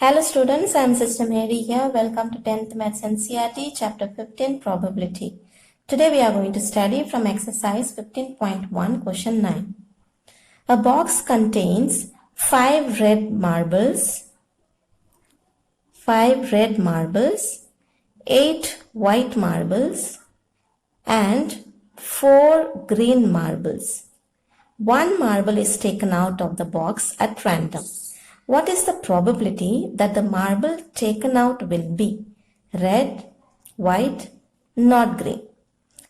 Hello students, I am Sister Mary here. Welcome to 10th Maths NCERT Chapter 15 Probability. Today we are going to study from exercise 15.1 question 9. A box contains 5 red marbles, 8 white marbles and 4 green marbles. One marble is taken out of the box at random. What is the probability that the marble taken out will be red, white, not green?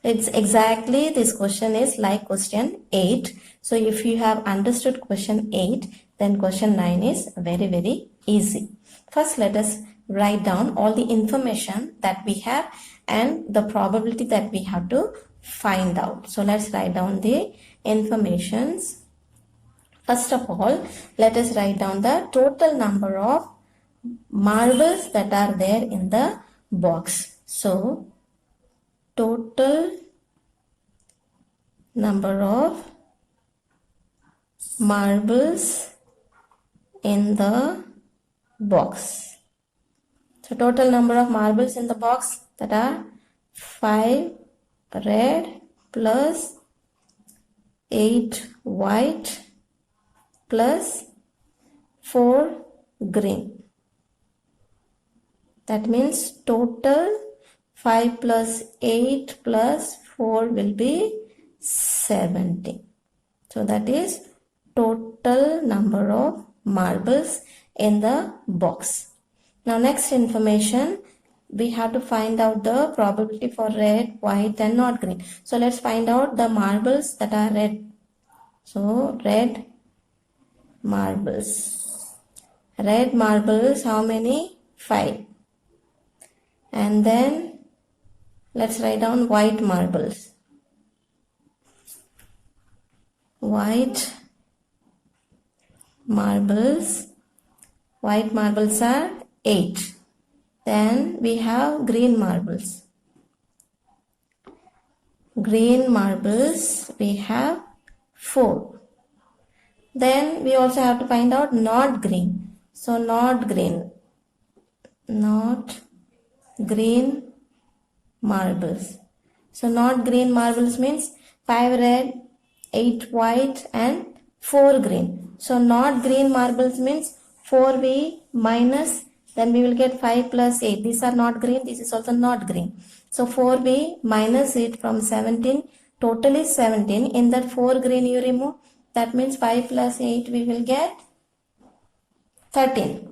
It's exactly, this question is like question 8. So if you have understood question 8, then question 9 is very easy. First, let us write down all the information that we have and the probability that we have to find out. So let's write down the informations. First of all, let us write down the total number of marbles that are there in the box. So, total number of marbles in the box. So, total number of marbles in the box that are 5 red plus 8 white plus 4 green. That means total 5 plus 8 plus 4 will be 17. So that is total number of marbles in the box. Now next information, we have to find out the probability for red, white and not green. So let's find out the marbles that are red. So red marbles. Red marbles, how many? 5. And then let's write down white marbles. White marbles. White marbles are 8. Then we have green marbles. Green marbles we have 4. Then we also have to find out not green. So not green marbles. So not green marbles means 5 red, 8 white and 4 green. So not green marbles means 4v minus, then we will get 5 plus 8. These are not green, this is also not green. So 4v minus it from 17, total is 17. In that 4 green you remove. That means 5 plus 8 we will get 13.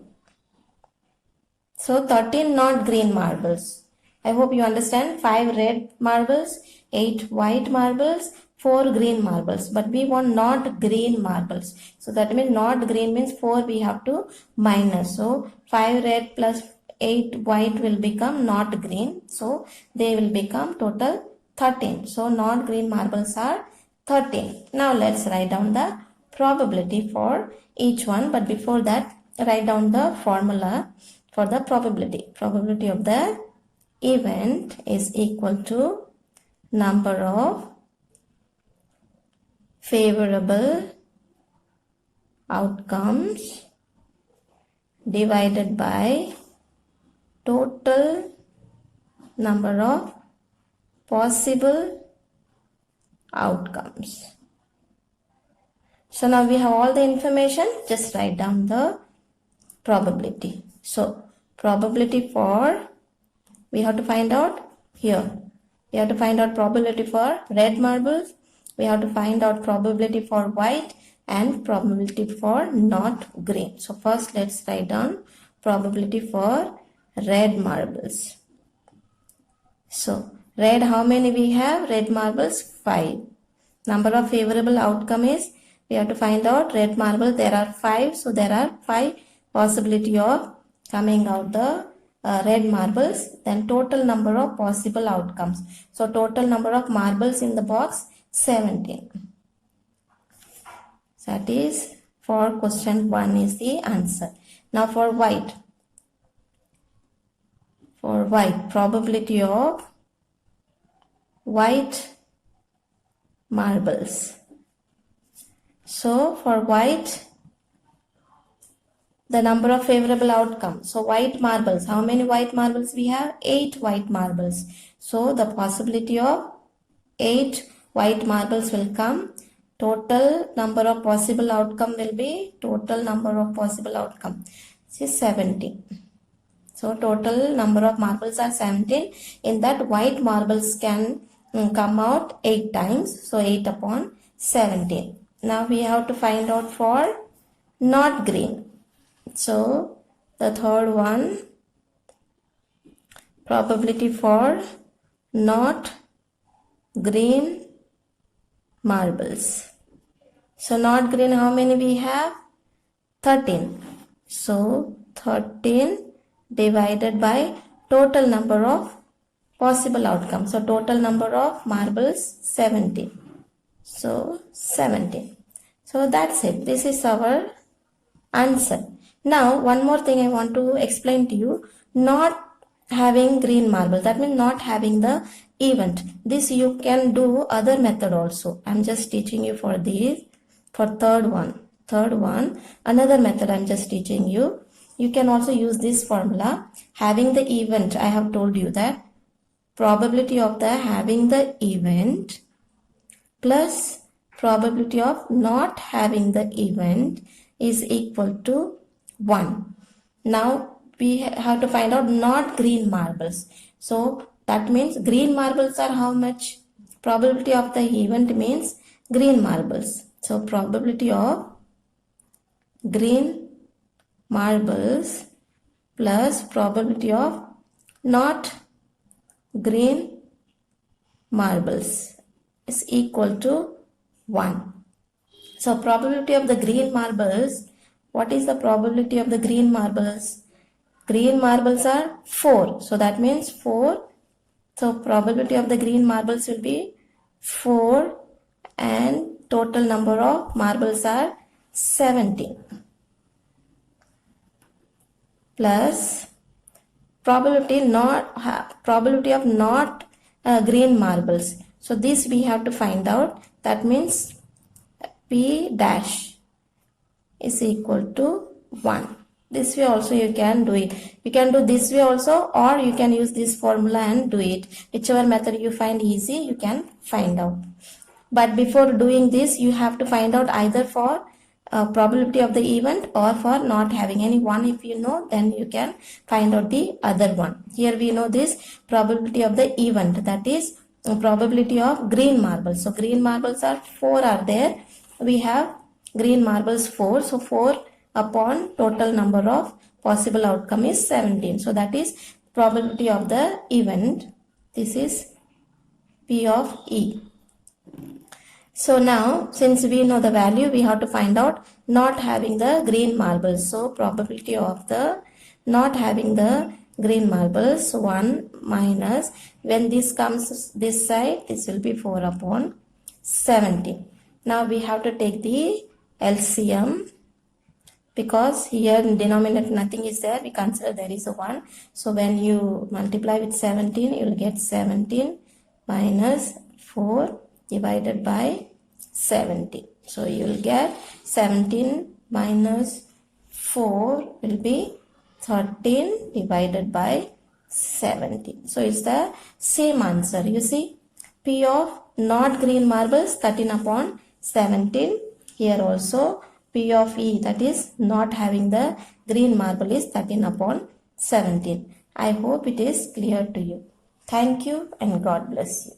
So 13 not green marbles. I hope you understand. 5 red marbles, 8 white marbles, 4 green marbles. But we want not green marbles. So that means not green means 4 we have to minus. So 5 red plus 8 white will become not green. So they will become total 13. So not green marbles are 13. Now let's write down the probability for each one. But before that, write down the formula for the probability. Probability of the event is equal to number of favorable outcomes divided by total number of possible outcomes. So now we have all the information. Just write down the probability. So probability for, we have to find out here. We have to find out probability for red marbles. We have to find out probability for white and probability for not green. So first let's write down probability for red marbles. So red, how many we have? Red marbles 5. Number of favorable outcome is, we have to find out red marble, there are 5. So there are 5 possibility of coming out the red marbles. Then total number of possible outcomes. So total number of marbles in the box 17. So that is for question 1 is the answer. Now for white. For white, probability of white marbles. So for white the number of favorable outcomes. So white marbles, how many white marbles we have? 8 white marbles. So the possibility of 8 white marbles will come. Total number of possible outcome will be, total number of possible outcome is 17. So total number of marbles are 17. In that, white marbles can come out 8 times. So 8 upon 17. Now we have to find out for not green. So the third one, probability for not green marbles. So not green, how many we have? 13. So 13 divided by total number of possible outcomes. So total number of marbles 17. So 17. So that's it. This is our answer. Now one more thing I want to explain to you. Not having green marble, that means not having the event. This you can do other method also. I'm just teaching you for these. For third one, another method I'm just teaching you. You can also use this formula. Having the event, I have told you that probability of the having the event plus probability of not having the event is equal to 1. Now we have to find out not green marbles. So that means green marbles are how much? Probability of the event means green marbles. So probability of green marbles plus probability of not green marbles is equal to 1. So probability of the green marbles, what is the probability of the green marbles? Green marbles are 4. So that means 4. So probability of the green marbles will be 4 and total number of marbles are 17. Plus probability of not green marbles. So this we have to find out. That means P dash is equal to 1. This way also you can do it. You can do this way also, or you can use this formula and do it. Whichever method you find easy, you can find out. But before doing this, you have to find out either for probability of the event or for not having any one. If you know, then you can find out the other one. Here we know this probability of the event, that is probability of green marbles. So green marbles are 4 are there. We have green marbles 4. So 4 upon total number of possible outcome is 17. So that is probability of the event. This is P of E. So now since we know the value, we have to find out not having the green marbles. So probability of the not having the green marbles, 1 minus, when this comes this side, this will be 4 upon 17. Now we have to take the LCM. Because here in denominator nothing is there, we consider there is a 1. So when you multiply with 17, you will get 17 minus 4 divided by 17. So you will get 17 minus 4 will be 13 divided by 17. So it's the same answer. You see, P of not green marbles 13 upon 17. Here also P of E, that is not having the green marble, is 13 upon 17. I hope it is clear to you. Thank you and God bless you.